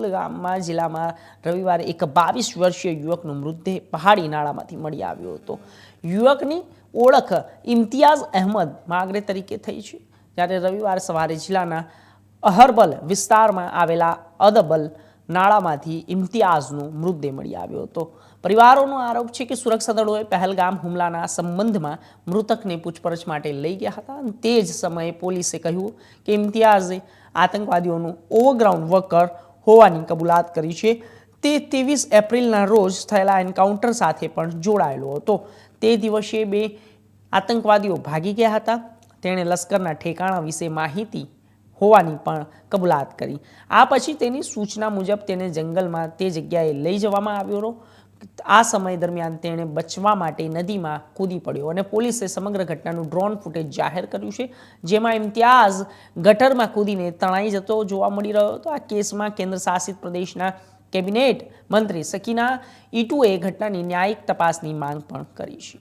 કુલગામમાં જિલ્લામાં રવિવારે એક 22 વર્ષીય યુવકનો મૃતદેહ પહાડી નાળામાંથી મળી આવ્યો હતો. યુવકની ઓળખ ઇમ્તિયાઝ અહેમદ માગરે તરીકે થઈ છે, જ્યારે રવિવારે સવારે જિલ્લાના અહરબલ વિસ્તારમાં આવેલા અદબલ નાળામાંથી ઇમ્તિયાઝનો મૃતદેહ મળી આવ્યો હતો. પરિવારોનો આરોપ છે કે સુરક્ષા દળોએ પહેલગામ હુમલાના સંબંધમાં મૃતકને પૂછપરછ માટે લઈ ગયા હતા. તે જ સમયે પોલીસે કહ્યું કે ઇમ્તિયાઝે આતંકવાદીઓનું ઓવરગ્રાઉન્ડ વર્કર હોવાની કબૂલાત કરી છે. તે 23 એપ્રિલના રોજ થયેલા એન્કાઉન્ટર સાથે પણ જોડાયેલો હતો. તે દિવસે 2 આતંકવાદીઓ ભાગી ગયા હતા. તેણે લશ્કરના ઠેકાણા વિશે માહિતી હોવાની પણ કબૂલાત કરી. આ પછી તેની સૂચના મુજબ તેને જંગલમાં તે જગ્યાએ લઈ જવામાં આવ્યો હતો. આ સમય દરમિયાન તેણે બચવા માટે નદીમાં કૂદી પડ્યો અને પોલીસે સમગ્ર ઘટનાનું ડ્રોન ફૂટેજ જાહેર કર્યું છે, જેમાં ઇમ્તિયાઝ ગટરમાં કૂદીને તણાઈ જતો જોવા મળી રહ્યો હતો. આ કેસમાં કેન્દ્ર શાસિત પ્રદેશના કેબિનેટ મંત્રી સકીના ઇટુએ ઘટનાની ન્યાયિક તપાસની માંગ પણ કરી છે.